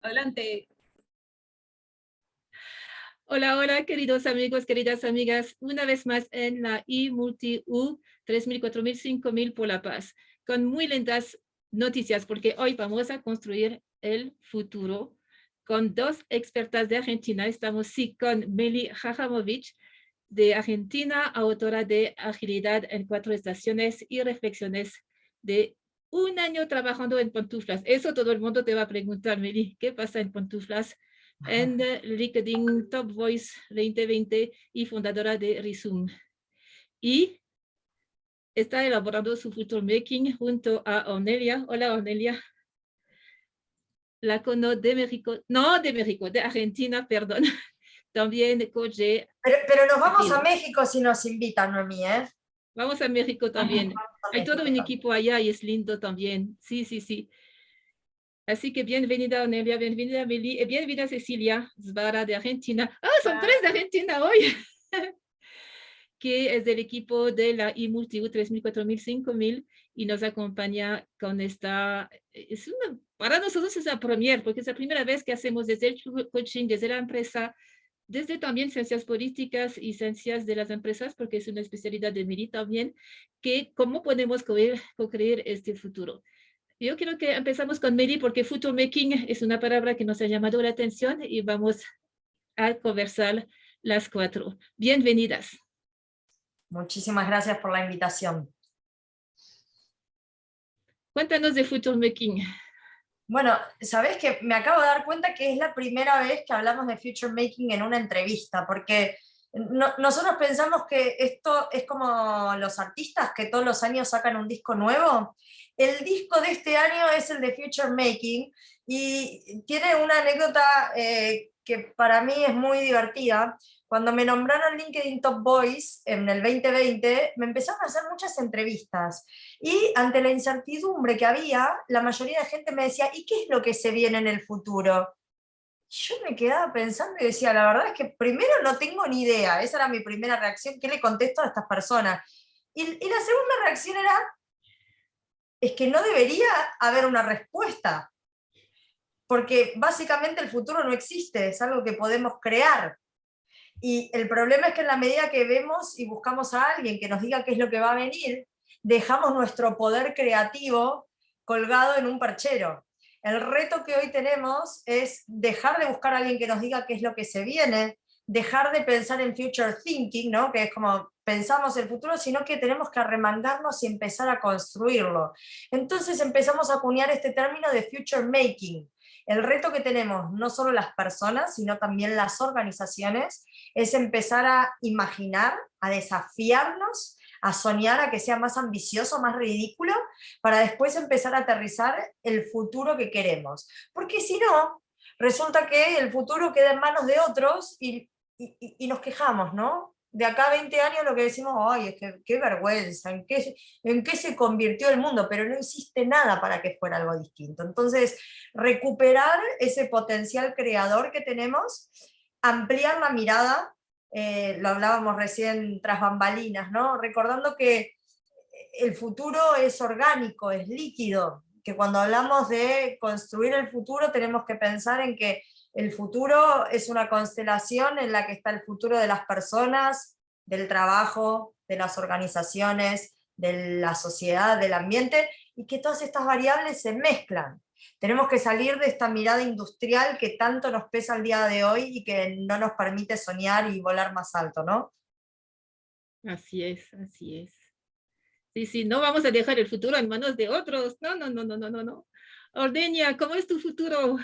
Adelante. Hola, hola, queridos amigos, queridas amigas. Una vez más en la iMulti-U 3000, 4000, 5000 por la paz. Con muy lindas noticias, porque hoy vamos a construir el futuro con dos expertas de Argentina. Estamos sí con Meli Jajamovic, de Argentina, autora de Agilidad en 4 estaciones y reflexiones de un año trabajando en pantuflas. Eso todo el mundo te va a preguntar, Meli, ¿qué pasa en pantuflas? En LinkedIn Top Voice 2020 y fundadora de Rizum. Y está elaborando su Future Making junto a Ornelia. Hola, Ornelia. La cono de México, no de México, de Argentina, perdón. También coach de Pero nos vamos a Agile. México si nos invitan, Noemí, ¿eh? Vamos a México también. Vamos a Hay todo México un también. equipo allá y es lindo también. Sí, sí, sí. Así que bienvenida, Ornelia, bienvenida, Meli, y bienvenida, Cecilia Zvara de Argentina. ¡Ah, son 3 de Argentina hoy! Que es del equipo de la iMulti-U 3000, 4000, 5000 y nos acompaña con esta, para nosotros es la premier, porque es la primera vez que hacemos desde el coaching, desde la empresa, desde también ciencias políticas y ciencias de las empresas, porque es una especialidad de Meli también, que cómo podemos co-crear este futuro. Yo quiero que empezamos con Meli, porque Future Making es una palabra que nos ha llamado la atención y vamos a conversar las 4. Bienvenidas. Muchísimas gracias por la invitación. Cuéntanos de Future Making. Bueno, sabés que me acabo de dar cuenta que es la primera vez que hablamos de Future Making en una entrevista, porque nosotros pensamos que esto es como los artistas que todos los años sacan un disco nuevo. El disco de este año es el de Future Making y tiene una anécdota que para mí es muy divertida. Cuando me nombraron LinkedIn Top Voice en el 2020, me empezaron a hacer muchas entrevistas. Y ante la incertidumbre que había, la mayoría de gente me decía, ¿y qué es lo que se viene en el futuro? Yo me quedaba pensando y decía, la verdad es que primero no tengo ni idea, esa era mi primera reacción, ¿qué le contesto a estas personas? Y la segunda reacción era, es que no debería haber una respuesta, porque básicamente el futuro no existe, es algo que podemos crear. Y el problema es que en la medida que vemos y buscamos a alguien que nos diga qué es lo que va a venir, dejamos nuestro poder creativo colgado en un perchero. El reto que hoy tenemos es dejar de buscar a alguien que nos diga qué es lo que se viene, dejar de pensar en future thinking, ¿no? Que es como pensamos el futuro, sino que tenemos que arremangarnos y empezar a construirlo. Entonces empezamos a acuñar este término de future making. El reto que tenemos, no solo las personas, sino también las organizaciones, es empezar a imaginar, a desafiarnos, a soñar, a que sea más ambicioso, más ridículo, para después empezar a aterrizar el futuro que queremos. Porque si no, resulta que el futuro queda en manos de otros y nos quejamos, ¿no? De acá a 20 años lo que decimos, ay, es que qué vergüenza, ¿en qué se convirtió el mundo? Pero no hiciste nada para que fuera algo distinto. Entonces, recuperar ese potencial creador que tenemos, ampliar la mirada, lo hablábamos recién tras bambalinas, ¿no? Recordando que el futuro es orgánico, es líquido, que cuando hablamos de construir el futuro tenemos que pensar en que el futuro es una constelación en la que está el futuro de las personas, del trabajo, de las organizaciones, de la sociedad, del ambiente, y que todas estas variables se mezclan. Tenemos que salir de esta mirada industrial que tanto nos pesa el día de hoy y que no nos permite soñar y volar más alto, ¿no? Así es, así es. Sí, sí, no vamos a dejar el futuro en manos de otros. No, no, no, no, no, no, no. Ordeña, ¿cómo es tu futuro?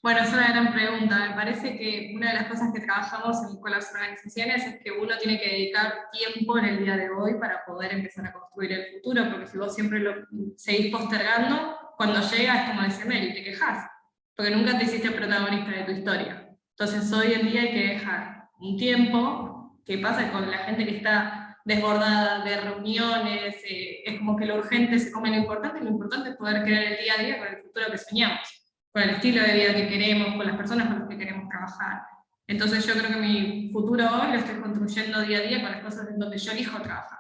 Bueno, es una gran pregunta. Me parece que una de las cosas que trabajamos con las organizaciones es que uno tiene que dedicar tiempo en el día de hoy para poder empezar a construir el futuro, porque si vos siempre lo seguís postergando, cuando llega es como dice Mary, te quejas, porque nunca te hiciste protagonista de tu historia. Entonces hoy en día hay que dejar un tiempo. ¿Qué pasa con la gente que está desbordada de reuniones? Es como que lo urgente se come lo importante, y lo importante es poder crear el día a día con el futuro que soñamos, con el estilo de vida que queremos, con las personas con las que queremos trabajar. Entonces yo creo que mi futuro hoy lo estoy construyendo día a día con las cosas en donde yo elijo trabajar.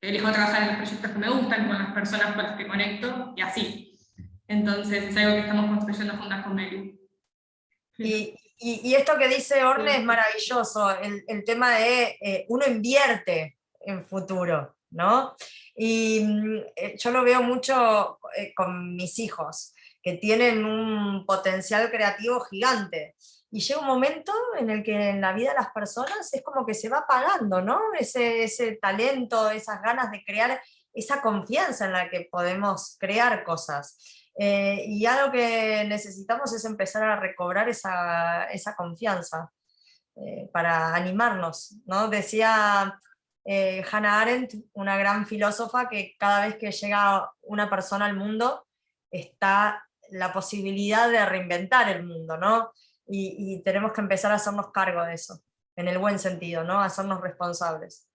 Elijo trabajar en los proyectos que me gustan, con las personas con las que conecto, y así. Entonces es algo que estamos construyendo juntas con Meli. Y esto que dice Orne es maravilloso, el tema de uno invierte en futuro, ¿no? Y yo lo veo mucho con mis hijos, que tienen un potencial creativo gigante. Y llega un momento en el que en la vida de las personas es como que se va apagando, ¿no? Ese talento, esas ganas de crear, esa confianza en la que podemos crear cosas. Y algo que necesitamos es empezar a recobrar esa confianza para animarnos, ¿no? Decía Hannah Arendt, una gran filósofa, que cada vez que llega una persona al mundo está la posibilidad de reinventar el mundo, ¿no? Y tenemos que empezar a hacernos cargo de eso, en el buen sentido, ¿no? Hacernos responsables.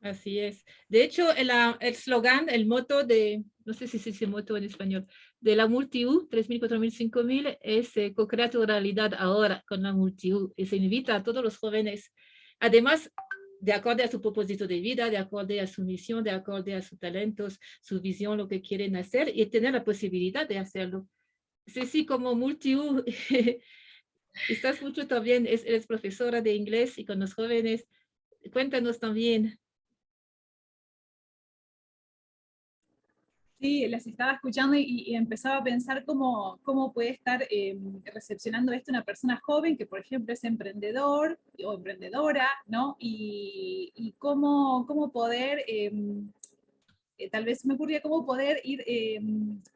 Así es. De hecho, el slogan, el moto de, no sé si se dice moto en español, de la Multi-U, 3.000, 4.000, 5.000, es co-crea tu realidad ahora con la Multi-U. Y se invita a todos los jóvenes, además, de acuerdo a su propósito de vida, de acuerdo a su misión, de acuerdo a sus talentos, su visión, lo que quieren hacer, y tener la posibilidad de hacerlo. Sí, como Multi-U, estás mucho también, eres profesora de inglés y con los jóvenes. Cuéntanos también. Sí, las estaba escuchando y empezaba a pensar cómo puede estar recepcionando esto una persona joven que, por ejemplo, es emprendedor o emprendedora, ¿no? Y cómo poder, tal vez me ocurría cómo poder ir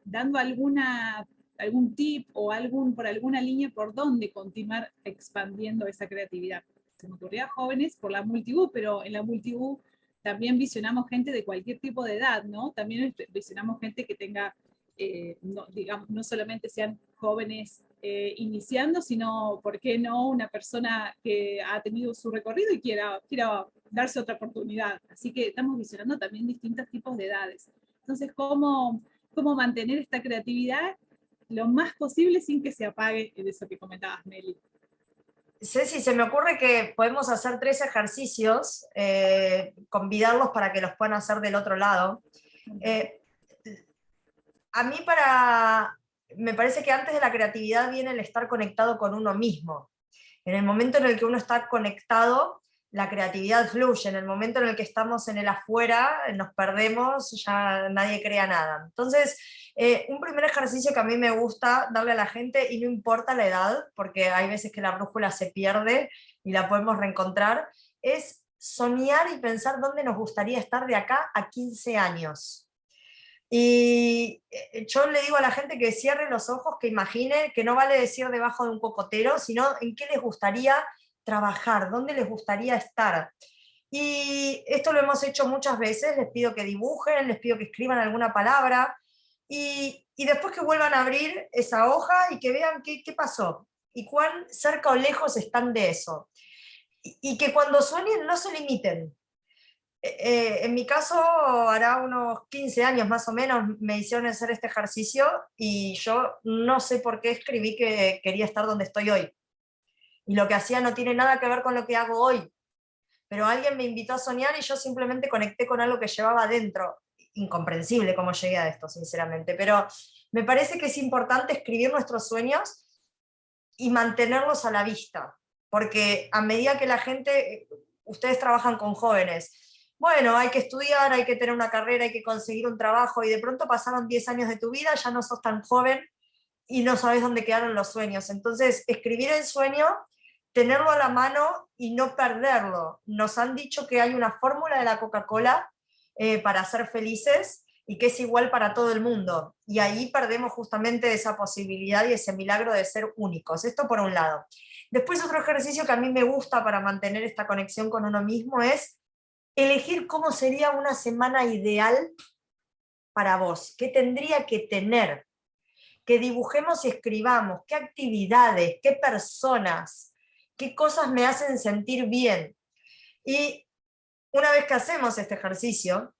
dando algún tip o por alguna línea por donde continuar expandiendo esa creatividad. Se me ocurría a jóvenes por la Multi-U, pero en la Multi-U también visionamos gente de cualquier tipo de edad, ¿no? También visionamos gente que tenga, no, digamos, no solamente sean jóvenes iniciando, sino, ¿por qué no?, una persona que ha tenido su recorrido y quiera darse otra oportunidad. Así que estamos visionando también distintos tipos de edades. Entonces, ¿cómo mantener esta creatividad lo más posible sin que se apague, de eso que comentabas, Meli? Ceci, se me ocurre que podemos hacer 3 ejercicios, convidarlos para que los puedan hacer del otro lado. A mí me parece que antes de la creatividad viene el estar conectado con uno mismo. En el momento en el que uno está conectado, la creatividad fluye. En el momento en el que estamos en el afuera, nos perdemos, ya nadie crea nada. Entonces, un primer ejercicio que a mí me gusta darle a la gente, y no importa la edad, porque hay veces que la brújula se pierde y la podemos reencontrar, es soñar y pensar dónde nos gustaría estar de acá a 15 años. Y yo le digo a la gente que cierre los ojos, que imagine, que no vale decir debajo de un cocotero, sino en qué les gustaría trabajar, dónde les gustaría estar. Y esto lo hemos hecho muchas veces, les pido que dibujen, les pido que escriban alguna palabra, y después que vuelvan a abrir esa hoja y que vean qué pasó, y cuán cerca o lejos están de eso. Y que cuando sueñen no se limiten. En mi caso, hará unos 15 años más o menos me hicieron hacer este ejercicio, y yo no sé por qué escribí que quería estar donde estoy hoy. Y lo que hacía no tiene nada que ver con lo que hago hoy. Pero alguien me invitó a soñar y yo simplemente conecté con algo que llevaba adentro. Incomprensible cómo llegué a esto, sinceramente. Pero me parece que es importante escribir nuestros sueños y mantenerlos a la vista. Porque a medida que la gente, ustedes trabajan con jóvenes, bueno, hay que estudiar, hay que tener una carrera, hay que conseguir un trabajo, y de pronto pasaron 10 años de tu vida, ya no sos tan joven y no sabes dónde quedaron los sueños. Entonces, escribir el sueño, tenerlo a la mano y no perderlo. Nos han dicho que hay una fórmula de la Coca-Cola para ser felices, y que es igual para todo el mundo. Y ahí perdemos justamente esa posibilidad y ese milagro de ser únicos. Esto por un lado. Después, otro ejercicio que a mí me gusta para mantener esta conexión con uno mismo es elegir cómo sería una semana ideal para vos, qué tendría que tener, que dibujemos y escribamos, qué actividades, qué personas, qué cosas me hacen sentir bien. Y una vez que hacemos este ejercicio,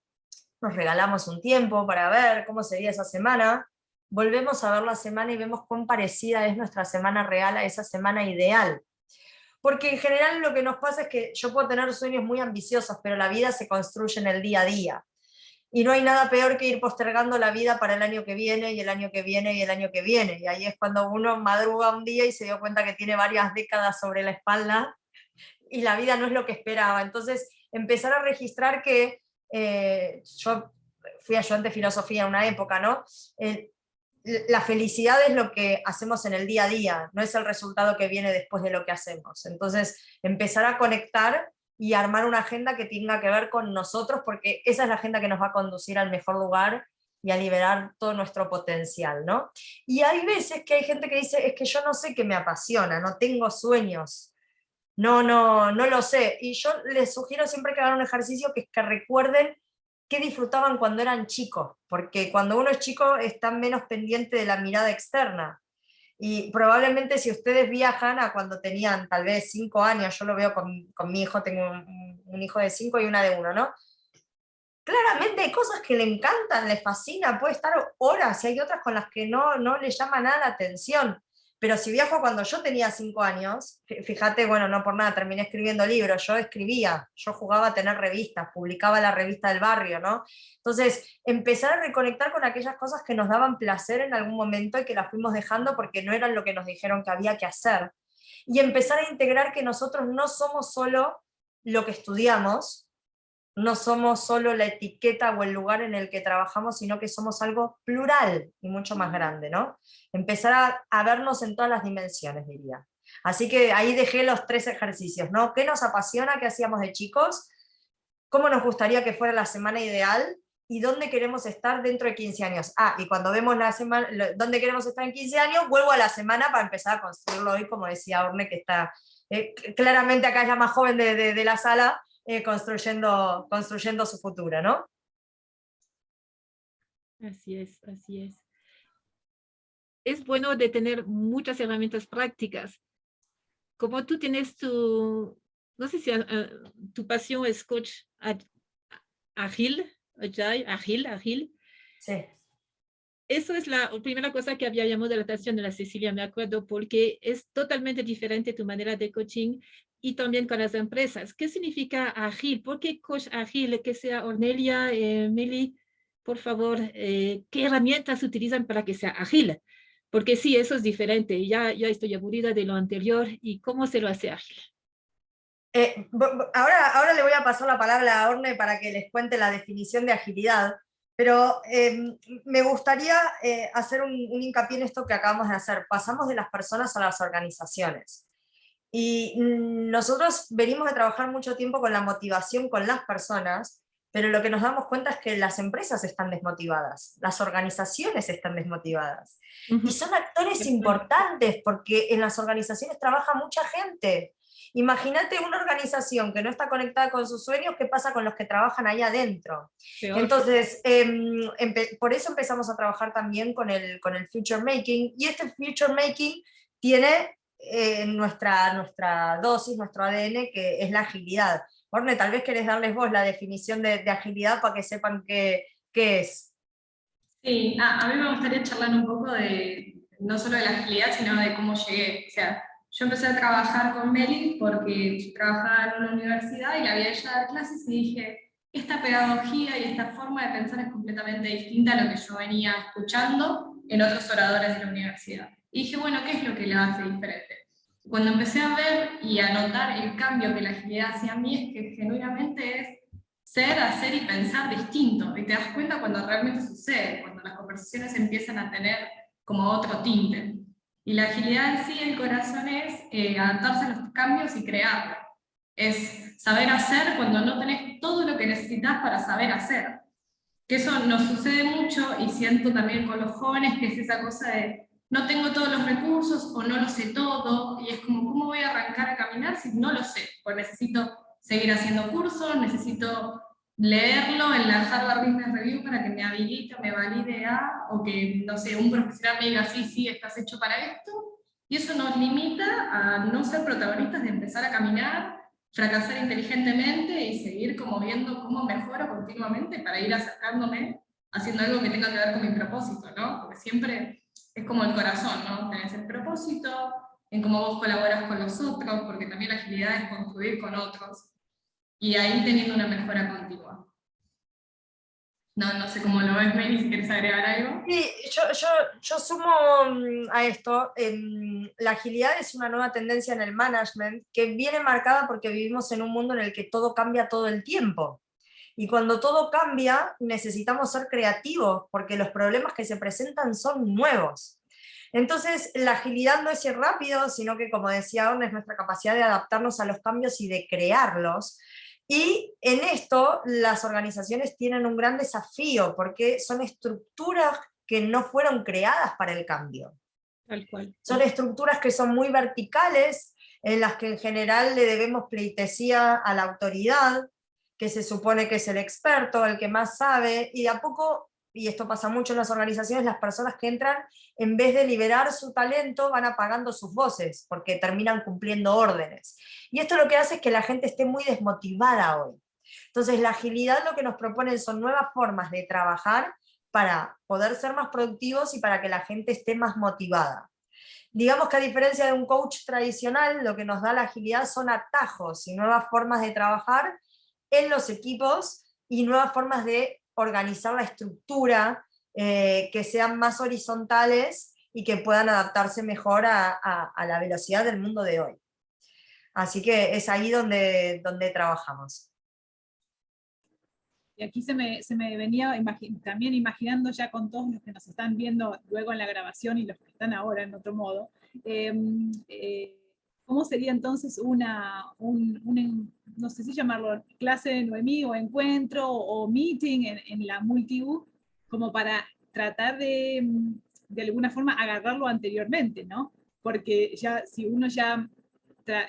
nos regalamos un tiempo para ver cómo sería esa semana, volvemos a ver la semana y vemos cuán parecida es nuestra semana real a esa semana ideal. Porque en general lo que nos pasa es que yo puedo tener sueños muy ambiciosos, pero la vida se construye en el día a día. Y no hay nada peor que ir postergando la vida para el año que viene, y el año que viene, y el año que viene. Y ahí es cuando uno madruga un día y se dio cuenta que tiene varias décadas sobre la espalda, y la vida no es lo que esperaba. Entonces, empezar a registrar que yo fui ayudante de filosofía en una época, ¿no? La felicidad es lo que hacemos en el día a día, no es el resultado que viene después de lo que hacemos. Entonces, empezar a conectar y armar una agenda que tenga que ver con nosotros, porque esa es la agenda que nos va a conducir al mejor lugar y a liberar todo nuestro potencial, ¿no? Y hay veces que hay gente que dice, es que yo no sé qué me apasiona, no tengo sueños, no lo sé. Y yo les sugiero siempre que hagan un ejercicio que es que recuerden qué disfrutaban cuando eran chicos, porque cuando uno es chico está menos pendiente de la mirada externa. Y probablemente si ustedes viajan a cuando tenían tal vez 5 años, yo lo veo con mi hijo, tengo un hijo de 5 y una de 1, ¿no? Claramente hay cosas que le encantan, le fascinan, puede estar horas, y hay otras con las que no le llama nada la atención. Pero si viajo cuando yo tenía 5 años, fíjate, bueno, no por nada, terminé escribiendo libros, yo escribía, yo jugaba a tener revistas, publicaba la revista del barrio, ¿no? Entonces, empezar a reconectar con aquellas cosas que nos daban placer en algún momento y que las fuimos dejando porque no eran lo que nos dijeron que había que hacer. Y empezar a integrar que nosotros no somos solo lo que estudiamos, no somos solo la etiqueta o el lugar en el que trabajamos, sino que somos algo plural y mucho más grande, ¿no? Empezar a vernos en todas las dimensiones, diría. Así que ahí dejé los 3 ejercicios, ¿no? ¿Qué nos apasiona? ¿Qué hacíamos de chicos? ¿Cómo nos gustaría que fuera la semana ideal? ¿Y dónde queremos estar dentro de 15 años? Y cuando vemos la semana, dónde queremos estar en 15 años, vuelvo a la semana para empezar a construirlo hoy, como decía Orne, que está claramente acá ya más joven de la sala, construyendo su futuro, ¿no? Así es, así es. Es bueno de tener muchas herramientas prácticas. Como tú tienes no sé si tu pasión es coach ágil, ágil. Sí. Eso es la primera cosa que había llamado la atención de la Cecilia, me acuerdo, porque es totalmente diferente tu manera de coaching y también con las empresas. ¿Qué significa ágil? ¿Por qué coach ágil? Que sea Ornelia, Meli, por favor, ¿qué herramientas utilizan para que sea ágil? Porque sí, eso es diferente. Ya estoy aburrida de lo anterior y cómo se lo hace ágil. Ahora le voy a pasar la palabra a Orne para que les cuente la definición de agilidad, pero me gustaría hacer un hincapié en esto que acabamos de hacer. Pasamos de las personas a las organizaciones. Y nosotros venimos de trabajar mucho tiempo con la motivación con las personas, pero lo que nos damos cuenta es que las empresas están desmotivadas, las organizaciones están desmotivadas. Y son actores importantes porque en las organizaciones trabaja mucha gente. Imagínate una organización que no está conectada con sus sueños, ¿qué pasa con los que trabajan ahí adentro? Peor. Entonces, por eso empezamos a trabajar también con el Future Making, y este Future Making tiene nuestra dosis, nuestro ADN, que es la agilidad. Orne, tal vez querés darles vos la definición de agilidad para que sepan qué es. Sí, a mí me gustaría charlar un poco no solo de la agilidad, sino de cómo llegué. O sea, yo empecé a trabajar con Meli porque yo trabajaba en una universidad y la vi a ella dar clases y dije, esta pedagogía y esta forma de pensar es completamente distinta a lo que yo venía escuchando en otros oradores de la universidad. Y dije, bueno, ¿qué es lo que la hace diferente? Cuando empecé a ver y a notar el cambio que la agilidad hacía a mí, es que genuinamente es ser, hacer y pensar distinto. Y te das cuenta cuando realmente sucede, cuando las conversaciones empiezan a tener como otro tinte. Y la agilidad en sí, el corazón es adaptarse a los cambios y crearlo. Es saber hacer cuando no tenés todo lo que necesitas para saber hacer. Que eso nos sucede mucho, y siento también con los jóvenes, que es esa cosa de no tengo todos los recursos o no lo sé todo, y es como, ¿cómo voy a arrancar a caminar si no lo sé? Pues necesito seguir haciendo cursos, necesito leerlo en la Harvard Business Review para que me habilite, me valide o que, no sé, un profesional me diga, sí, estás hecho para esto, y eso nos limita a no ser protagonistas de empezar a caminar, fracasar inteligentemente y seguir como viendo cómo mejoro continuamente para ir acercándome, haciendo algo que tenga que ver con mi propósito, ¿no? Porque siempre es como el corazón, ¿no? Tenés el propósito, en cómo vos colaboras con los otros, porque también la agilidad es construir con otros, y ahí teniendo una mejora continua. No sé cómo lo ves, Meli, si quieres agregar algo. Sí, yo sumo a esto, la agilidad es una nueva tendencia en el management que viene marcada porque vivimos en un mundo en el que todo cambia todo el tiempo. Y cuando todo cambia, necesitamos ser creativos porque los problemas que se presentan son nuevos. Entonces, la agilidad no es ir rápido, sino que, como decía Orne, es nuestra capacidad de adaptarnos a los cambios y de crearlos. Y en esto las organizaciones tienen un gran desafío porque son estructuras que no fueron creadas para el cambio. Tal cual. Son estructuras que son muy verticales, en las que en general le debemos pleitesía a la autoridad, que se supone que es el experto, el que más sabe, y de a poco, y esto pasa mucho en las organizaciones, las personas que entran, en vez de liberar su talento, van apagando sus voces, porque terminan cumpliendo órdenes. Y esto lo que hace es que la gente esté muy desmotivada hoy. Entonces la agilidad lo que nos proponen son nuevas formas de trabajar para poder ser más productivos y para que la gente esté más motivada. Digamos que a diferencia de un coach tradicional, lo que nos da la agilidad son atajos y nuevas formas de trabajar en los equipos y nuevas formas de organizar la estructura, que sean más horizontales y que puedan adaptarse mejor a la velocidad del mundo de hoy. Así que es ahí donde trabajamos. Y aquí se me venía también imaginando ya con todos los que nos están viendo luego en la grabación y los que están ahora en otro modo, ¿cómo sería entonces no sé si llamarlo clase de Noemí o encuentro o meeting en la Multi-U, como para tratar de alguna forma agarrarlo anteriormente, ¿no? Porque ya si uno ya,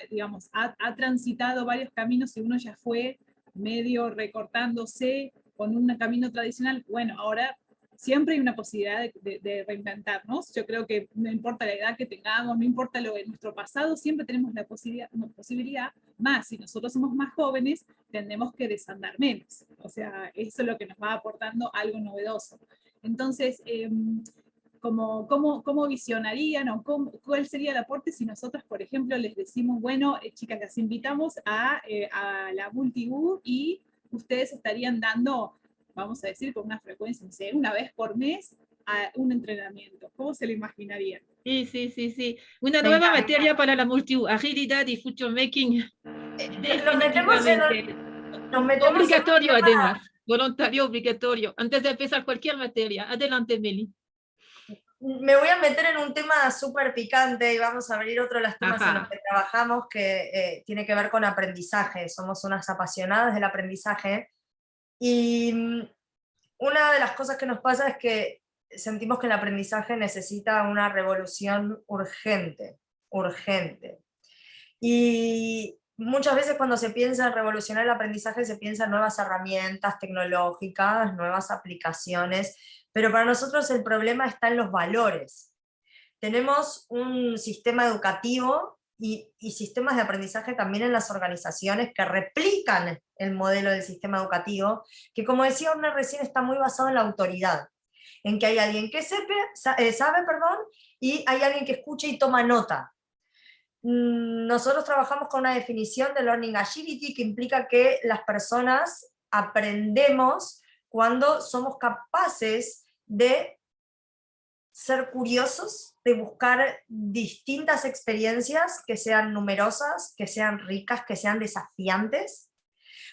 digamos, ha transitado varios caminos, si uno ya fue medio recortándose con un camino tradicional, bueno, ahora siempre hay una posibilidad de reinventarnos. Yo creo que no importa la edad que tengamos, no importa lo de nuestro pasado, siempre tenemos la posibilidad, más si nosotros somos más jóvenes, tendremos que desandar menos. O sea, eso es lo que nos va aportando algo novedoso. Entonces, ¿cómo visionarían o cuál sería el aporte si nosotros, por ejemplo, les decimos, bueno, chicas, las invitamos a la Multi-U y ustedes estarían dando, vamos a decir, con una frecuencia, no sé, una vez por mes, a un entrenamiento? ¿Cómo se lo imaginarían? Sí. Una nueva materia para la Multi-U, agilidad y future making. Definitivamente. Nos metemos Obligatorio además, voluntario obligatorio, antes de empezar cualquier materia. Adelante, Meli. Me voy a meter en un tema súper picante y vamos a abrir otro de los temas en los que trabajamos que tiene que ver con aprendizaje. Somos unas apasionadas del aprendizaje y una de las cosas que nos pasa es que sentimos que el aprendizaje necesita una revolución urgente. Y muchas veces cuando se piensa en revolucionar el aprendizaje se piensa en nuevas herramientas tecnológicas, nuevas aplicaciones, pero para nosotros el problema está en los valores. Tenemos un sistema educativo y sistemas de aprendizaje también en las organizaciones que replican el modelo del sistema educativo, que como decía Orne recién está muy basado en la autoridad, en que hay alguien que sabe, y hay alguien que escucha y toma nota. Nosotros trabajamos con una definición de Learning Agility que implica que las personas aprendemos cuando somos capaces de ser curiosos, de buscar distintas experiencias que sean numerosas, que sean ricas, que sean desafiantes,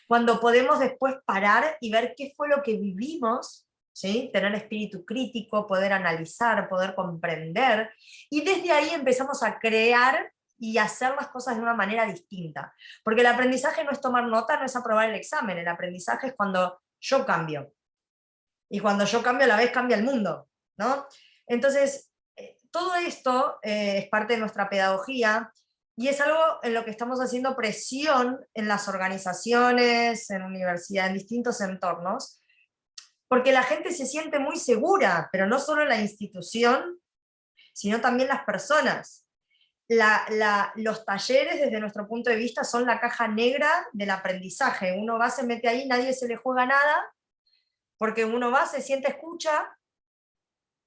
cuando podemos después parar y ver qué fue lo que vivimos, ¿sí? Tener espíritu crítico, poder analizar, poder comprender, y desde ahí empezamos a crear y hacer las cosas de una manera distinta. Porque el aprendizaje no es tomar nota, no es aprobar el examen, el aprendizaje es cuando yo cambio. Y cuando yo cambio, a la vez cambia el mundo, ¿no? Entonces, todo esto es parte de nuestra pedagogía y es algo en lo que estamos haciendo presión en las organizaciones, en universidades, en distintos entornos, porque la gente se siente muy segura, pero no solo la institución, sino también las personas. Los talleres, desde nuestro punto de vista, son la caja negra del aprendizaje. Uno va, se mete ahí, nadie se le juega nada, porque uno va, se siente, escucha,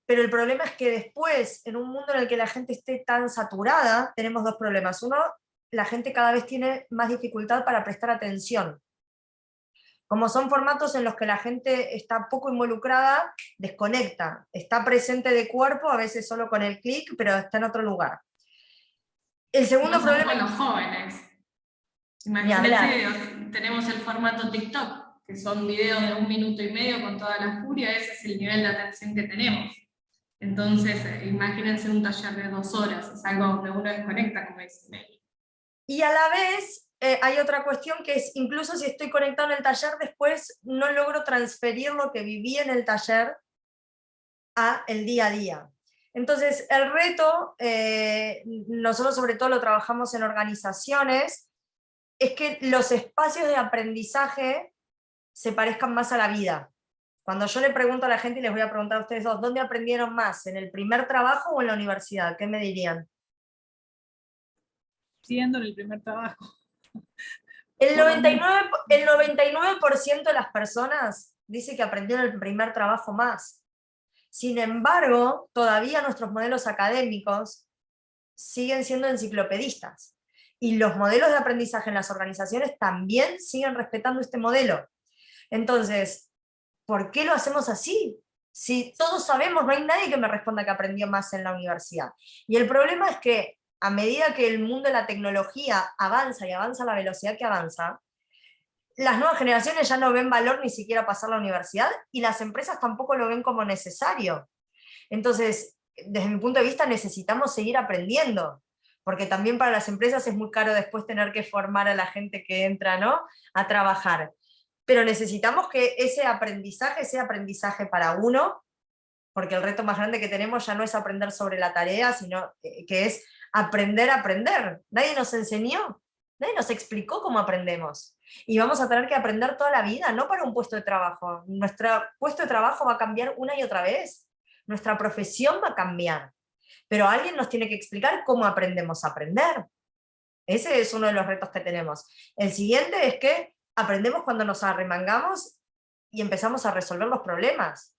pero el problema es que después, en un mundo en el que la gente esté tan saturada, tenemos dos problemas. Uno, la gente cada vez tiene más dificultad para prestar atención, Como son formatos en los que la gente está poco involucrada, desconecta, está presente de cuerpo, a veces solo con el clic, pero está en otro lugar. El segundo Como son problema... con los jóvenes. Ni hablar. Imagínense, tenemos el formato TikTok, que son videos de 1 minuto y medio con toda la furia, ese es el nivel de atención que tenemos. Entonces, imagínense un taller de 2 horas, es algo donde uno desconecta, como dice Meli. Y a la vez hay otra cuestión que es, incluso si estoy conectado en el taller, después no logro transferir lo que viví en el taller a el día a día. Entonces, el reto, nosotros sobre todo lo trabajamos en organizaciones, es que los espacios de aprendizaje se parezcan más a la vida. Cuando yo le pregunto a la gente, y les voy a preguntar a ustedes dos, ¿dónde aprendieron más? ¿En el primer trabajo o en la universidad? ¿Qué me dirían? Siendo en el primer trabajo. El 99% de las personas dice que aprendieron en el primer trabajo más. Sin embargo, todavía nuestros modelos académicos siguen siendo enciclopedistas. Y los modelos de aprendizaje en las organizaciones también siguen respetando este modelo. Entonces, ¿por qué lo hacemos así? Si todos sabemos, no hay nadie que me responda que aprendió más en la universidad. Y el problema es que a medida que el mundo de la tecnología avanza y avanza a la velocidad que avanza, las nuevas generaciones ya no ven valor ni siquiera pasar la universidad y las empresas tampoco lo ven como necesario. Entonces, desde mi punto de vista, necesitamos seguir aprendiendo, porque también para las empresas es muy caro después tener que formar a la gente que entra, ¿no?, a trabajar. Pero necesitamos que ese aprendizaje sea aprendizaje para uno, porque el reto más grande que tenemos ya no es aprender sobre la tarea, sino que es aprender a aprender. Nadie nos enseñó, nadie nos explicó cómo aprendemos. Y vamos a tener que aprender toda la vida, no para un puesto de trabajo. Nuestro puesto de trabajo va a cambiar una y otra vez. Nuestra profesión va a cambiar. Pero alguien nos tiene que explicar cómo aprendemos a aprender. Ese es uno de los retos que tenemos. El siguiente es que aprendemos cuando nos arremangamos y empezamos a resolver los problemas.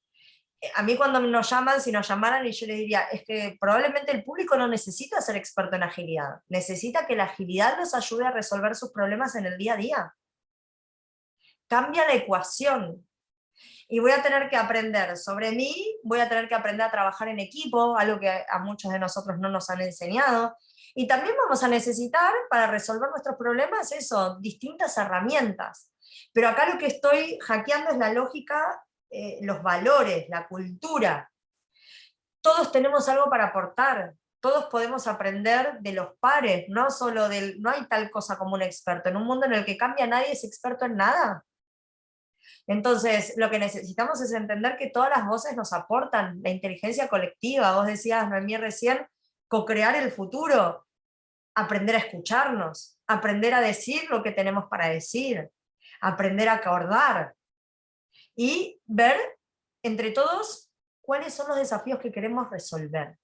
A mí cuando nos llaman, si nos llamaran y yo les diría, es que probablemente el público no necesita ser experto en agilidad, necesita que la agilidad los ayude a resolver sus problemas en el día a día. Cambia la ecuación. Y voy a tener que aprender sobre mí, voy a tener que aprender a trabajar en equipo, algo que a muchos de nosotros no nos han enseñado. Y también vamos a necesitar, para resolver nuestros problemas, eso, distintas herramientas. Pero acá lo que estoy hackeando es la lógica, los valores, la cultura. Todos tenemos algo para aportar, todos podemos aprender de los pares, no hay tal cosa como un experto. En un mundo en el que cambia, nadie es experto en nada. Entonces, lo que necesitamos es entender que todas las voces nos aportan, la inteligencia colectiva. Vos decías, Noemí, recién, co-crear el futuro, aprender a escucharnos, aprender a decir lo que tenemos para decir, aprender a acordar y ver entre todos cuáles son los desafíos que queremos resolver.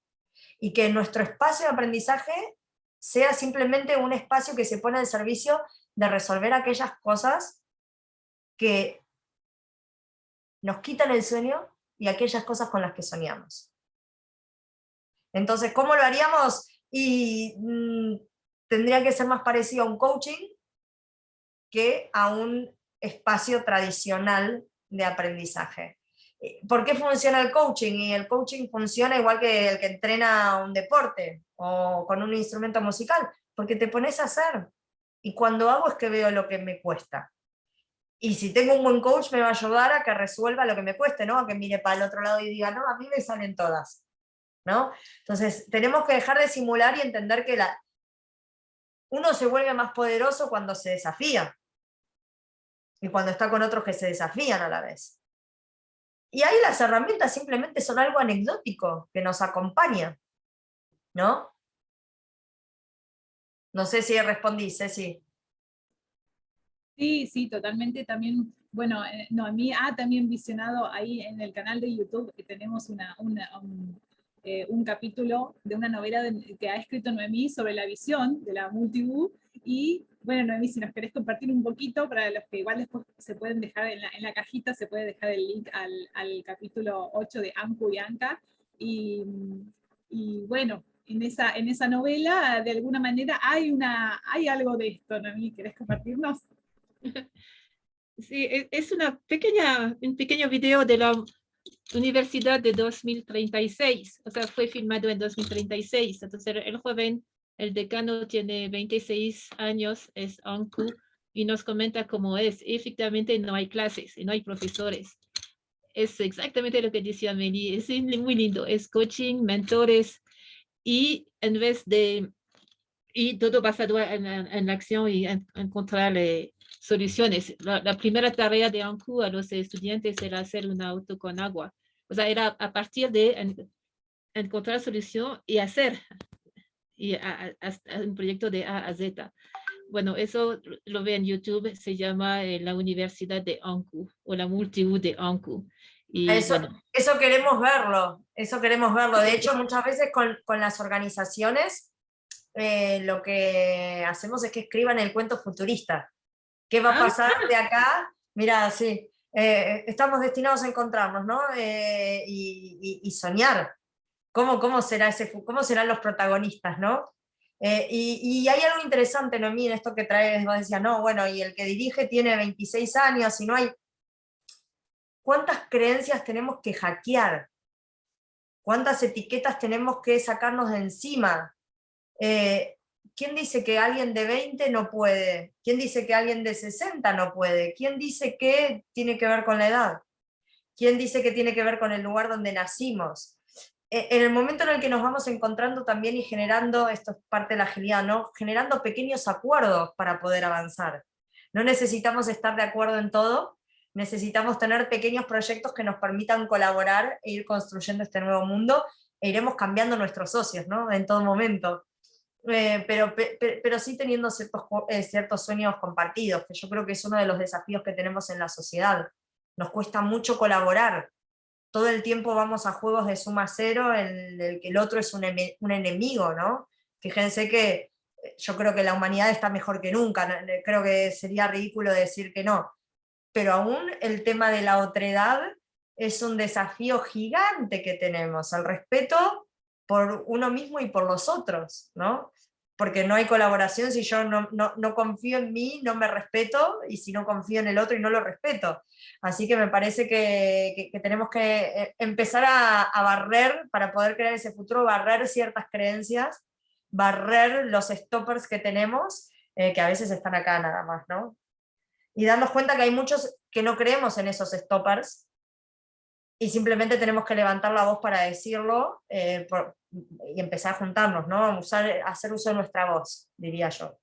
Y que nuestro espacio de aprendizaje sea simplemente un espacio que se pone al servicio de resolver aquellas cosas que nos quitan el sueño y aquellas cosas con las que soñamos. Entonces, ¿cómo lo haríamos? Y tendría que ser más parecido a un coaching que a un espacio tradicional de aprendizaje. ¿Por qué funciona el coaching? Y el coaching funciona igual que el que entrena un deporte o con un instrumento musical, porque te pones a hacer. Y cuando hago es que veo lo que me cuesta. Y si tengo un buen coach me va a ayudar a que resuelva lo que me cueste, ¿no? A que mire para el otro lado y diga, no, a mí me salen todas, ¿no? Entonces, tenemos que dejar de simular y entender que uno se vuelve más poderoso cuando se desafía. Y cuando está con otros que se desafían a la vez. Y ahí las herramientas simplemente son algo anecdótico que nos acompaña, ¿no? No sé si respondí, Ceci. Sí, sí, totalmente. También, bueno, Noemí ha también visionado ahí en el canal de YouTube que tenemos un capítulo de una novela que ha escrito Noemí sobre la visión de la Multi-U. Y bueno, Noemí, si nos querés compartir un poquito, para los que igual después se pueden dejar en la cajita, se puede dejar el link al capítulo 8 de Anku y Anka. Y bueno, en esa novela, de alguna manera, hay algo de esto, Noemí, ¿querés compartirnos? Sí, es un pequeño video de la Universidad de 2036, o sea, fue filmado en 2036. Entonces, el joven, el decano, tiene 26 años, es Anku, y nos comenta cómo es. Efectivamente, no hay clases y no hay profesores. Es exactamente lo que decía Meli, es muy lindo, es coaching, mentores, y en vez de, y todo basado en la acción y en encontrar soluciones. La primera tarea de Anku a los estudiantes era hacer un auto con agua. O sea, era a partir de encontrar solución y hacer y un proyecto de A a Z. Bueno, eso lo ve en YouTube, se llama la Universidad de Anku o la Multi-U de Anku. Y Eso, bueno, eso queremos verlo, eso queremos verlo. De hecho, muchas veces con las organizaciones lo que hacemos es que escriban el cuento futurista. ¿Qué va a pasar de acá? Mira, sí, estamos destinados a encontrarnos, ¿no? Y soñar. ¿Cómo será cómo serán los protagonistas, ¿no? Y hay algo interesante, Noemí, en esto que traes, vos decías, no, bueno, y el que dirige tiene 26 años y no hay... ¿Cuántas creencias tenemos que hackear? ¿Cuántas etiquetas tenemos que sacarnos de encima? ¿Quién dice que alguien de 20 no puede? ¿Quién dice que alguien de 60 no puede? ¿Quién dice que tiene que ver con la edad? ¿Quién dice que tiene que ver con el lugar donde nacimos? En el momento en el que nos vamos encontrando también y generando, esto es parte de la agilidad, ¿no? Generando pequeños acuerdos para poder avanzar. No necesitamos estar de acuerdo en todo, necesitamos tener pequeños proyectos que nos permitan colaborar e ir construyendo este nuevo mundo, e iremos cambiando nuestros socios, ¿no? En todo momento. Pero sí teniendo ciertos sueños compartidos, que yo creo que es uno de los desafíos que tenemos en la sociedad. Nos cuesta mucho colaborar. Todo el tiempo vamos a juegos de suma cero en el que el otro es un enemigo, ¿no? Fíjense que yo creo que la humanidad está mejor que nunca, creo que sería ridículo decir que no, pero aún el tema de la otredad es un desafío gigante que tenemos, el respeto por uno mismo y por los otros, ¿no? Porque no hay colaboración si yo no confío en mí, no me respeto, y si no confío en el otro y no lo respeto. Así que me parece que tenemos que empezar a barrer, para poder crear ese futuro, barrer ciertas creencias, barrer los stoppers que tenemos, que a veces están acá nada más, ¿no? Y darnos cuenta que hay muchos que no creemos en esos stoppers, y simplemente tenemos que levantar la voz para decirlo, y empezar a juntarnos, ¿no? Hacer uso de nuestra voz, diría yo.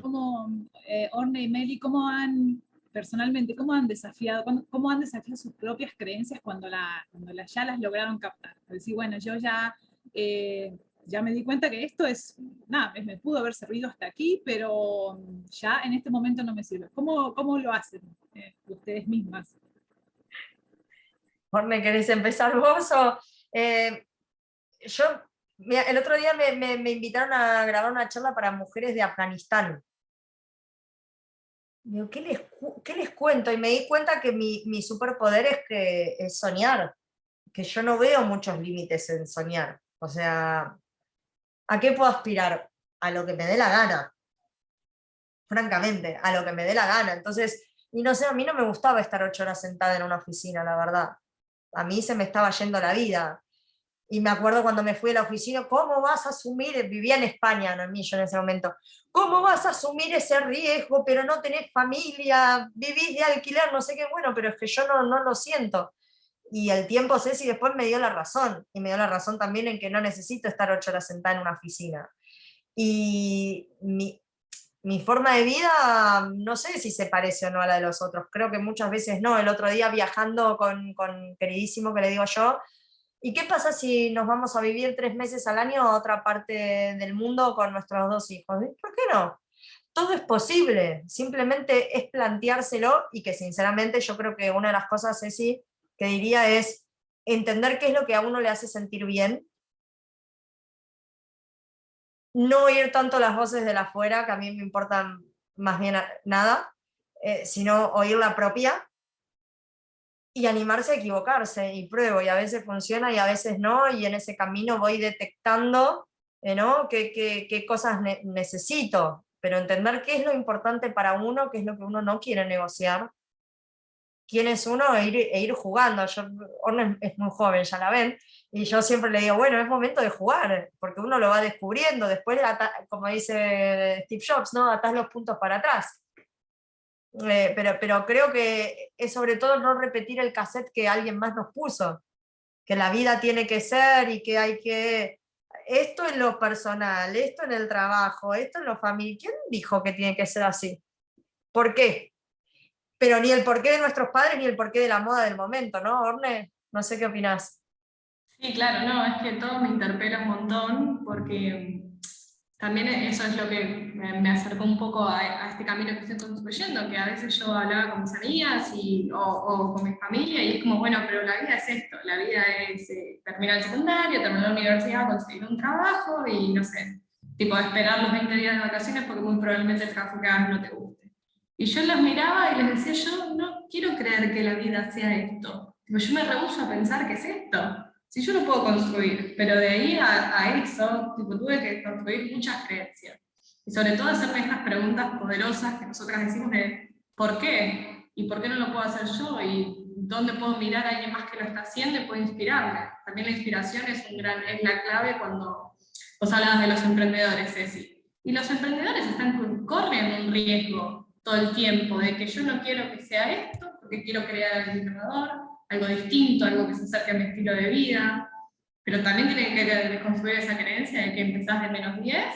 ¿Cómo, Orne y Meli, personalmente, cómo han desafiado sus propias creencias cuando ya las lograron captar? Es decir, bueno, yo ya me di cuenta que esto me pudo haber servido hasta aquí, pero ya en este momento no me sirve. ¿Cómo lo hacen ustedes mismas? Orne, ¿querés empezar vos? Mira, el otro día me invitaron a grabar una charla para mujeres de Afganistán. Digo, ¿qué les cuento? Y me di cuenta que mi superpoder es soñar, que yo no veo muchos límites en soñar. O sea, ¿a qué puedo aspirar? A lo que me dé la gana. Francamente, a lo que me dé la gana. Entonces, y no sé, a mí no me gustaba estar 8 horas sentada en una oficina, la verdad. A mí se me estaba yendo la vida. Y me acuerdo cuando me fui a la oficina, ¿cómo vas a asumir? Vivía en España, no en mí, yo en ese momento. ¿Cómo vas a asumir ese riesgo, pero no tenés familia, vivís de alquiler, no sé qué? Bueno, pero es que yo no lo siento. Y el tiempo, Ceci, después me dio la razón. Y me dio la razón también en que no necesito estar 8 horas sentada en una oficina. Y mi forma de vida, no sé si se parece o no a la de los otros. Creo que muchas veces no. El otro día viajando con queridísimo, que le digo yo, ¿y qué pasa si nos vamos a vivir 3 meses al año a otra parte del mundo con nuestros 2 hijos? ¿Por qué no? Todo es posible, simplemente es planteárselo, y que sinceramente yo creo que una de las cosas, Ceci, que diría es entender qué es lo que a uno le hace sentir bien, no oír tanto las voces de la afuera, que a mí me importan más bien nada, sino oír la propia, y animarse a equivocarse, y pruebo, y a veces funciona y a veces no, y en ese camino voy detectando, ¿no? qué cosas necesito, pero entender qué es lo importante para uno, qué es lo que uno no quiere negociar, quién es uno e ir jugando. Orne es muy joven, ya la ven, y yo siempre le digo, bueno, es momento de jugar, porque uno lo va descubriendo, después, como dice Steve Jobs, ¿no? Atás los puntos para atrás. Pero creo que es sobre todo no repetir el cassette que alguien más nos puso, que la vida tiene que ser y que hay que... Esto en lo personal, esto en el trabajo, esto en lo familiar. ¿Quién dijo que tiene que ser así? ¿Por qué? Pero ni el porqué de nuestros padres ni el porqué de la moda del momento, ¿no, Orne? No sé qué opinás. Sí, claro, no, es que todo me interpela un montón porque también eso es lo que me acercó un poco a este camino que estoy construyendo, que a veces yo hablaba con mis amigas o con mi familia y es como, bueno, pero la vida es esto, la vida es terminar el secundario, terminar la universidad, conseguir un trabajo y no sé, tipo esperar los 20 días de vacaciones porque muy probablemente el trabajo que hagas no te guste. Y yo las miraba y les decía, yo no quiero creer que la vida sea esto, tipo, yo me rehúso a pensar que es esto. Si yo lo puedo construir, pero de ahí a eso, tipo, tuve que construir muchas creencias. Y sobre todo hacerme estas preguntas poderosas que nosotras decimos de ¿por qué? ¿Y por qué no lo puedo hacer yo? ¿Y dónde puedo mirar a alguien más que lo está haciendo y puedo inspirarme? También la inspiración es la clave cuando vos hablabas de los emprendedores, Ceci. Y los emprendedores corren un riesgo todo el tiempo de que yo no quiero que sea esto, porque quiero crear algo innovador, algo distinto, algo que se acerque a mi estilo de vida, pero también tienen que construir esa creencia de que empezás de -10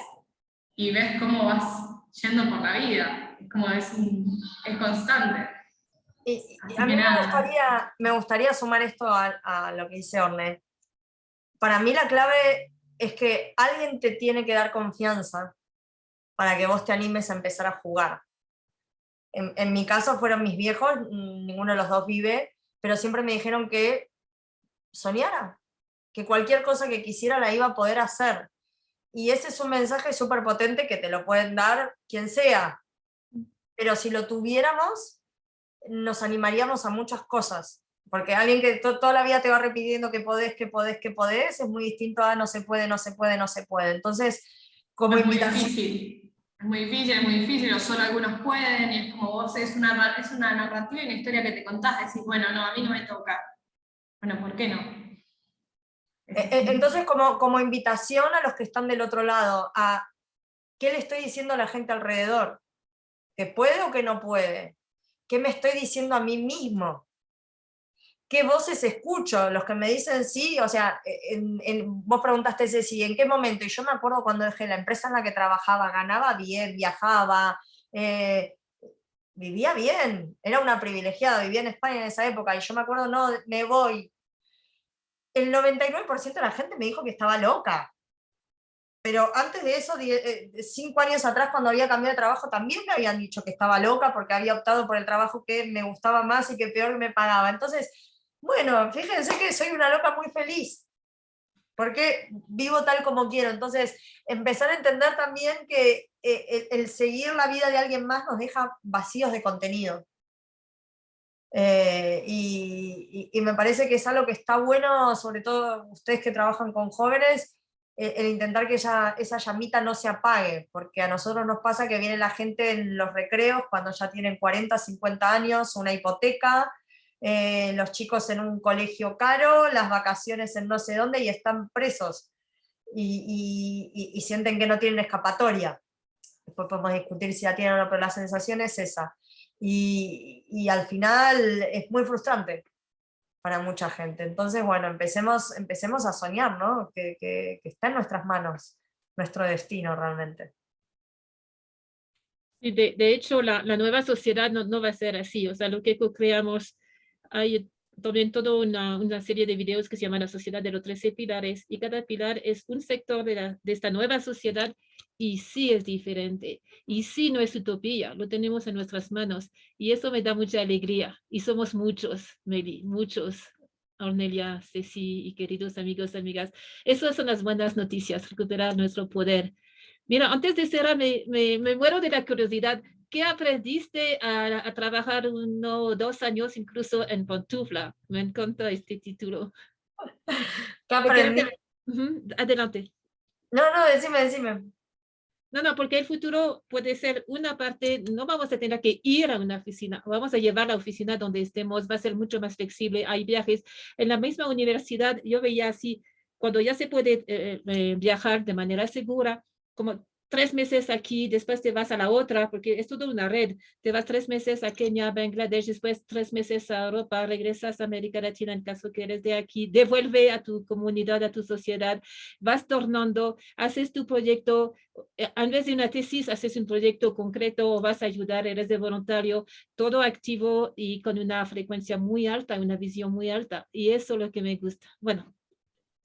y ves cómo vas yendo por la vida, es como es constante. Y Así a que mí nada. me gustaría sumar esto a lo que dice Orne. Para mí la clave es que alguien te tiene que dar confianza para que vos te animes a empezar a jugar. En mi caso fueron mis viejos, ninguno de los dos vive, pero siempre me dijeron que soñara, que cualquier cosa que quisiera la iba a poder hacer. Y ese es un mensaje súper potente que te lo pueden dar quien sea, pero si lo tuviéramos, nos animaríamos a muchas cosas, porque alguien que toda la vida te va repitiendo que podés, que podés, que podés, es muy distinto a no se puede, no se puede, no se puede. Entonces, como Es muy invitación... difícil, es muy difícil, o solo algunos pueden, y es como vos, es una narrativa y una historia que te contás, decís, bueno, no, a mí no me toca. Bueno, ¿por qué no? Es así. Entonces, como invitación a los que están del otro lado, a qué le estoy diciendo a la gente alrededor, que puede o que no puede, qué me estoy diciendo a mí mismo, qué voces escucho, los que me dicen sí, o sea, vos preguntaste si en qué momento, y yo me acuerdo cuando dejé la empresa en la que trabajaba, ganaba bien, viajaba, vivía bien, era una privilegiada, vivía en España en esa época, y yo me acuerdo, no, me voy. El 99% de la gente me dijo que estaba loca. Pero antes de eso, 5 años atrás, cuando había cambiado de trabajo, también me habían dicho que estaba loca porque había optado por el trabajo que me gustaba más y que peor me pagaba. Entonces, bueno, fíjense que soy una loca muy feliz, porque vivo tal como quiero. Entonces, empezar a entender también que el seguir la vida de alguien más nos deja vacíos de contenido. Y me parece que es algo que está bueno, sobre todo ustedes que trabajan con jóvenes, el intentar que esa llamita no se apague, porque a nosotros nos pasa que viene la gente en los recreos cuando ya tienen 40, 50 años, una hipoteca, los chicos en un colegio caro, las vacaciones en no sé dónde y están presos y sienten que no tienen escapatoria. Después podemos discutir si la tienen o no, pero la sensación es esa. Y al final es muy frustrante para mucha gente. Entonces, bueno, empecemos a soñar, ¿no? Que está en nuestras manos nuestro destino realmente. Y de hecho, la nueva sociedad no va a ser así. O sea, lo que creamos, hay también toda una serie de videos que se llama La Sociedad de los 13 Pilares, y cada pilar es un sector de esta nueva sociedad, y sí es diferente, y sí no es utopía, lo tenemos en nuestras manos, y eso me da mucha alegría, y somos muchos, Meli, muchos. Ornelia, Ceci y queridos amigos, amigas. Esas son las buenas noticias, recuperar nuestro poder. Mira, antes de cerrar, me muero de la curiosidad. ¿Qué aprendiste a trabajar 1 o 2 años incluso en pantufla? Me encanta este título. ¿Qué aprendí? Adelante. No, decime. No, porque el futuro puede ser una parte, no vamos a tener que ir a una oficina, vamos a llevar la oficina donde estemos, va a ser mucho más flexible, hay viajes. En la misma universidad yo veía así, cuando ya se puede viajar de manera segura, como 3 meses aquí, después te vas a la otra, porque es toda una red, te vas 3 meses a Kenia, Bangladesh, después 3 meses a Europa, regresas a América Latina en caso que eres de aquí, devuelve a tu comunidad, a tu sociedad, vas tornando, haces tu proyecto, en vez de una tesis, haces un proyecto concreto o vas a ayudar, eres de voluntario, todo activo y con una frecuencia muy alta, una visión muy alta. Y eso es lo que me gusta. Bueno,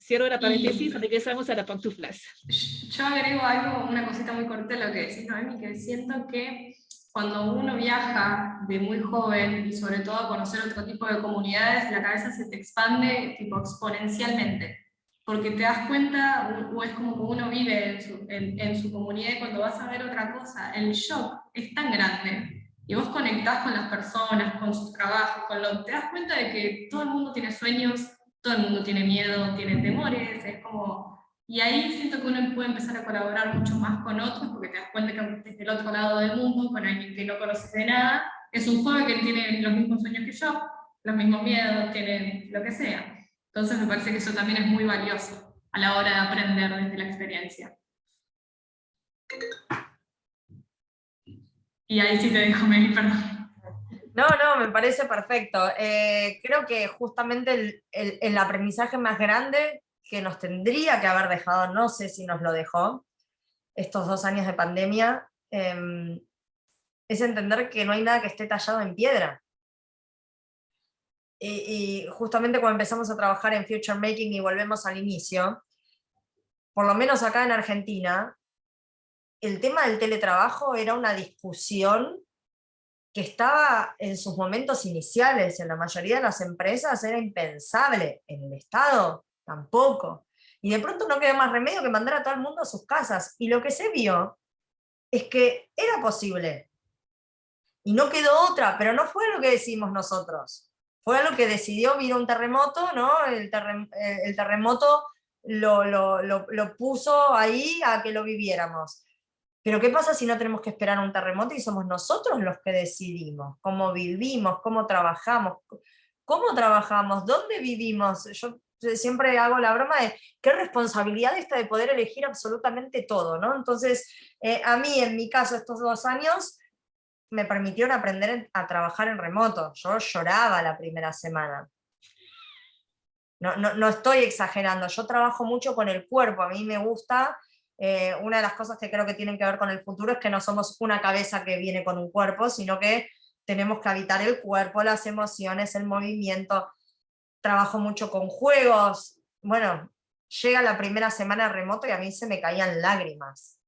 cierro la paréntesis, regresamos a las pantuflas. Yo agrego algo, una cosita muy corta a lo que decís, Noemi, que siento que cuando uno viaja de muy joven y sobre todo a conocer otro tipo de comunidades, la cabeza se te expande tipo exponencialmente. Porque te das cuenta, o es como que uno vive en su comunidad y cuando vas a ver otra cosa, el shock es tan grande. Y vos conectás con las personas, con sus trabajos, te das cuenta de que todo el mundo tiene sueños, todo el mundo tiene miedo, tiene temores, es como... Y ahí siento que uno puede empezar a colaborar mucho más con otros, porque te das cuenta que aunque estés del otro lado del mundo, con alguien que no conoces de nada, es un joven que tiene los mismos sueños que yo, los mismos miedos, tiene lo que sea. Entonces me parece que eso también es muy valioso a la hora de aprender desde la experiencia. Y ahí sí te dejo, Meli, perdón. No, me parece perfecto. Creo que justamente el aprendizaje más grande que nos tendría que haber dejado, no sé si nos lo dejó, estos 2 años de pandemia, es entender que no hay nada que esté tallado en piedra. Y justamente cuando empezamos a trabajar en Future Making y volvemos al inicio, por lo menos acá en Argentina, el tema del teletrabajo era una discusión que estaba en sus momentos iniciales. En la mayoría de las empresas era impensable, en el Estado tampoco. Y de pronto no quedó más remedio que mandar a todo el mundo a sus casas. Y lo que se vio es que era posible. Y no quedó otra, pero no fue lo que decimos nosotros. Fue lo que decidió, vino un terremoto, ¿no? El terremoto lo puso ahí a que lo viviéramos. Pero ¿qué pasa si no tenemos que esperar un terremoto y somos nosotros los que decidimos cómo vivimos, cómo trabajamos, dónde vivimos? Yo siempre hago la broma de qué responsabilidad esta de poder elegir absolutamente todo, ¿no? Entonces, a mí, en mi caso, estos 2 años me permitieron aprender a trabajar en remoto. Yo lloraba la primera semana. No estoy exagerando, yo trabajo mucho con el cuerpo, a mí me gusta, una de las cosas que creo que tienen que ver con el futuro es que no somos una cabeza que viene con un cuerpo, sino que tenemos que habitar el cuerpo, las emociones, el movimiento. Trabajo mucho con juegos. Bueno, llega la primera semana remoto y a mí se me caían lágrimas.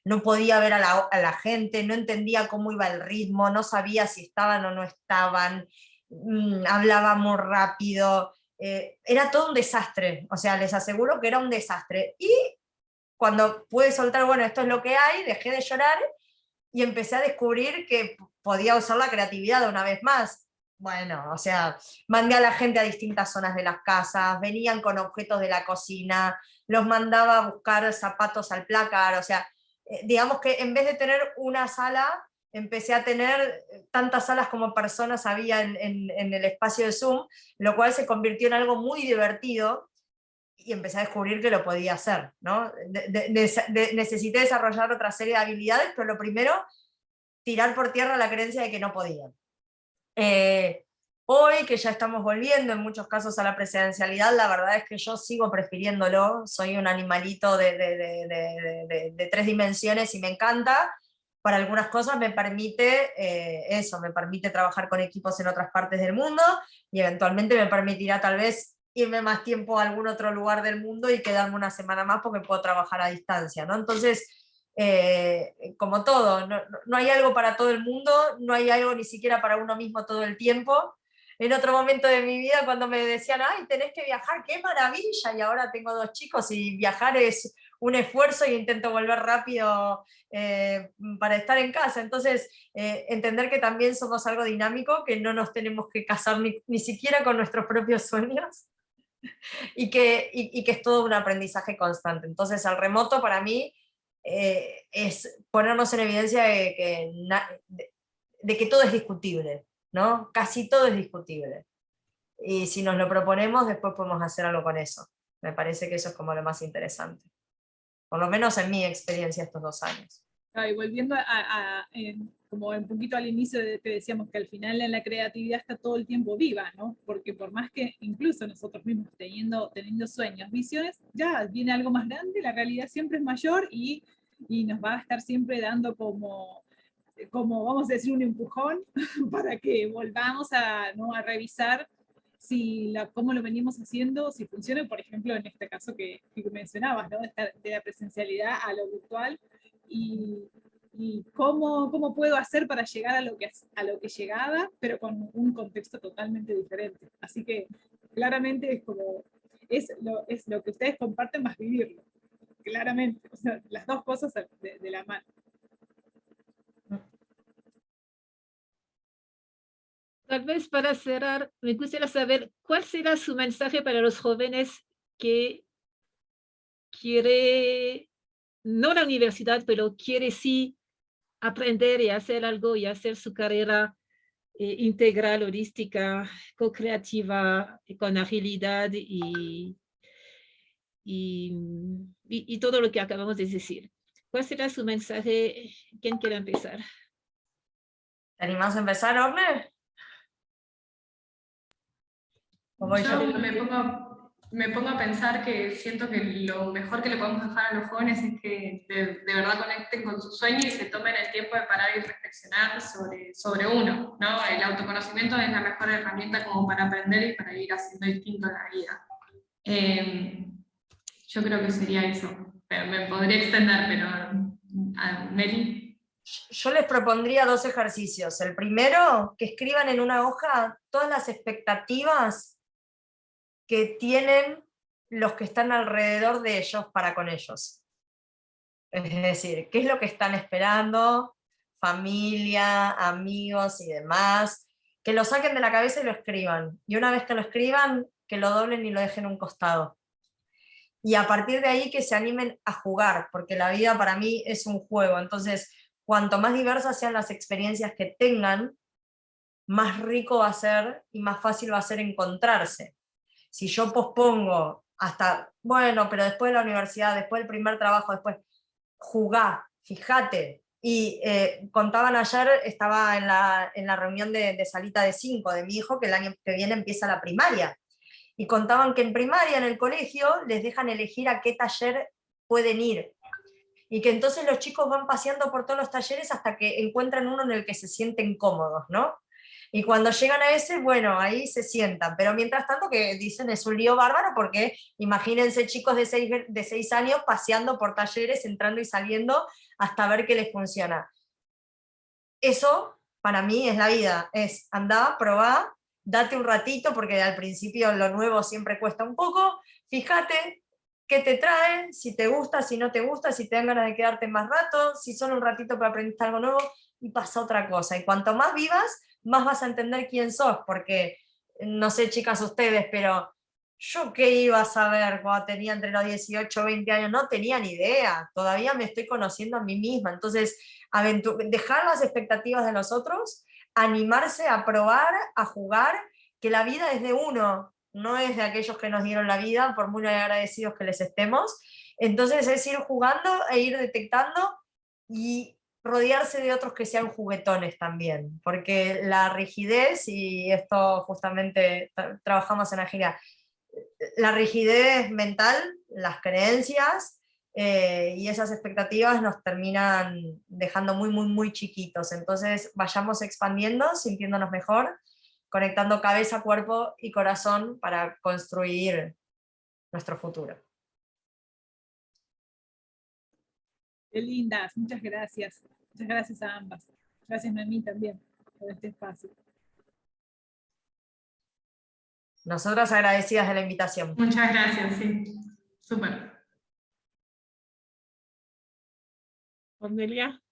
No podía ver a la gente, no entendía cómo iba el ritmo, no sabía si estaban o no estaban, hablaba muy rápido. Era todo un desastre, o sea, les aseguro que era un desastre. Y cuando pude soltar, bueno, esto es lo que hay, dejé de llorar y empecé a descubrir que podía usar la creatividad una vez más. Bueno, o sea, mandé a la gente a distintas zonas de las casas, venían con objetos de la cocina, los mandaba a buscar zapatos al plácar, o sea, digamos que en vez de tener una sala, empecé a tener tantas salas como personas había en el espacio de Zoom, lo cual se convirtió en algo muy divertido y empecé a descubrir que lo podía hacer, ¿no? Necesité desarrollar otra serie de habilidades, pero lo primero, tirar por tierra la creencia de que no podía. Hoy que ya estamos volviendo en muchos casos a la presencialidad, la verdad es que yo sigo prefiriéndolo, soy un animalito de 3 dimensiones y me encanta. Para algunas cosas me permite me permite trabajar con equipos en otras partes del mundo y eventualmente me permitirá tal vez irme más tiempo a algún otro lugar del mundo y quedarme una semana más porque puedo trabajar a distancia, ¿no? Entonces, como todo, no hay algo para todo el mundo, no hay algo ni siquiera para uno mismo todo el tiempo. En otro momento de mi vida, cuando me decían, ay, tenés que viajar, qué maravilla, y ahora tengo 2 chicos y viajar es un esfuerzo y intento volver rápido para estar en casa. Entonces, entender que también somos algo dinámico, que no nos tenemos que casar ni siquiera con nuestros propios sueños, y que es todo un aprendizaje constante. Entonces, el remoto para mí es ponernos en evidencia de que todo es discutible, ¿no? Casi todo es discutible. Y si nos lo proponemos, después podemos hacer algo con eso. Me parece que eso es como lo más interesante. Por lo menos en mi experiencia estos 2 años. Y volviendo como un poquito al inicio te decíamos que al final en la creatividad está todo el tiempo viva, ¿no? Porque por más que incluso nosotros mismos teniendo sueños, visiones, ya viene algo más grande, la realidad siempre es mayor y nos va a estar siempre dando como vamos a decir, un empujón para que volvamos ¿no? a revisar cómo lo venimos haciendo, si funciona, por ejemplo, en este caso que mencionabas, ¿no? De la presencialidad a lo virtual, y cómo puedo hacer para llegar a lo que llegaba, pero con un contexto totalmente diferente. Así que claramente es lo que ustedes comparten más vivirlo, claramente, o sea, las dos cosas de la mano. Tal vez para cerrar, me gustaría saber cuál será su mensaje para los jóvenes que quiere, no la universidad, pero quiere sí aprender y hacer algo y hacer su carrera integral, holística, co-creativa, con agilidad y todo lo que acabamos de decir. ¿Cuál será su mensaje? ¿Quién quiere empezar? ¿Te animás a empezar, Orne? Yo me pongo a pensar que siento que lo mejor que le podemos dejar a los jóvenes es que de verdad conecten con su sueño y se tomen el tiempo de parar y reflexionar sobre uno, ¿no? El autoconocimiento es la mejor herramienta como para aprender y para ir haciendo distinto en la vida. Yo creo que sería eso. Me podría extender, pero Meli. Yo les propondría 2 ejercicios. El primero, que escriban en una hoja todas las expectativas que tienen los que están alrededor de ellos para con ellos. Es decir, ¿qué es lo que están esperando? Familia, amigos y demás. Que lo saquen de la cabeza y lo escriban. Y una vez que lo escriban, que lo doblen y lo dejen a un costado. Y a partir de ahí que se animen a jugar, porque la vida para mí es un juego. Entonces, cuanto más diversas sean las experiencias que tengan, más rico va a ser y más fácil va a ser encontrarse. Si yo pospongo hasta, bueno, pero después de la universidad, después del primer trabajo, después, jugá, fíjate. Y contaban ayer, estaba en la reunión de salita de 5 de mi hijo, que el año que viene empieza la primaria. Y contaban que en primaria, en el colegio, les dejan elegir a qué taller pueden ir. Y que entonces los chicos van paseando por todos los talleres hasta que encuentran uno en el que se sienten cómodos, ¿no? Y cuando llegan a ese, bueno, ahí se sientan. Pero mientras tanto, que dicen es un lío bárbaro, porque imagínense chicos de 6 años paseando por talleres, entrando y saliendo, hasta ver qué les funciona. Eso, para mí, es la vida. Es andá, probá, date un ratito, porque al principio lo nuevo siempre cuesta un poco. Fíjate qué te trae, si te gusta, si no te gusta, si te dan ganas de quedarte más rato, si solo un ratito para aprender algo nuevo, y pasa otra cosa. Y cuanto más vivas, más vas a entender quién sos, porque, no sé chicas ustedes, pero yo qué iba a saber cuando tenía entre los 18 y 20 años, no tenía ni idea, todavía me estoy conociendo a mí misma, entonces dejar las expectativas de los otros, animarse a probar, a jugar, que la vida es de uno, no es de aquellos que nos dieron la vida, por muy agradecidos que les estemos, entonces es ir jugando e ir detectando y rodearse de otros que sean juguetones también, porque la rigidez, y esto justamente trabajamos en Agilidad, la rigidez mental, las creencias y esas expectativas nos terminan dejando muy, muy, muy chiquitos, entonces vayamos expandiendo, sintiéndonos mejor, conectando cabeza, cuerpo y corazón para construir nuestro futuro. Qué lindas, muchas gracias. Muchas gracias a ambas. Gracias a mí también por este espacio. Nosotras agradecidas de la invitación. Muchas gracias, sí. Súper. Cornelia.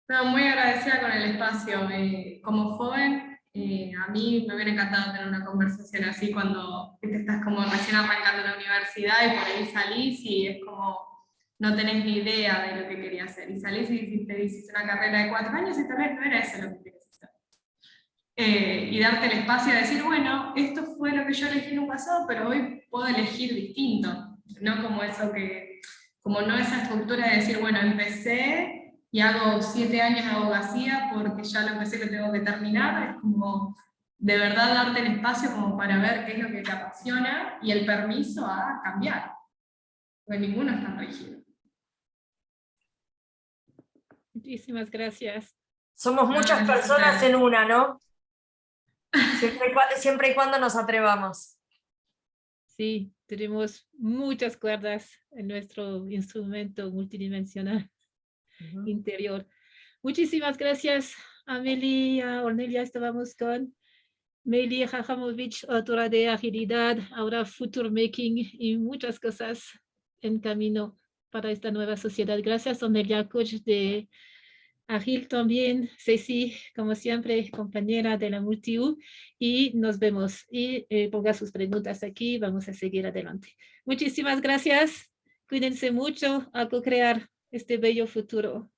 No, muy agradecida con el espacio. Como joven, a mí me hubiera encantado tener una conversación así cuando estás como recién arrancando la universidad. universidad y por ahí salís y es como, no tenés ni idea de lo que querías hacer. Y salís y te hiciste una carrera de 4 años y tal vez no era eso lo que querías hacer. Y darte el espacio de decir, bueno, esto fue lo que yo elegí en un pasado, pero hoy puedo elegir distinto. No como eso que, como no esa estructura de decir, bueno, empecé y hago 7 años de abogacía porque ya lo empecé, lo tengo que terminar. Es como de verdad darte el espacio como para ver qué es lo que te apasiona y el permiso a cambiar. Porque ninguno está rígido. Muchísimas gracias. Somos muchas gracias a personas ustedes. en una, ¿no? Siempre y cuando nos atrevamos. Sí, tenemos muchas cuerdas en nuestro instrumento multidimensional interior. Muchísimas gracias, Amelia, Ornelia. Estábamos con Meili Jajamovich, autora de Agilidad, ahora Future Making y muchas cosas en camino para esta nueva sociedad. Gracias, Ornelia, coach de Agil también, Ceci, como siempre, compañera de la MultiU, y nos vemos. Y ponga sus preguntas aquí, vamos a seguir adelante. Muchísimas gracias, cuídense mucho a co-crear este bello futuro.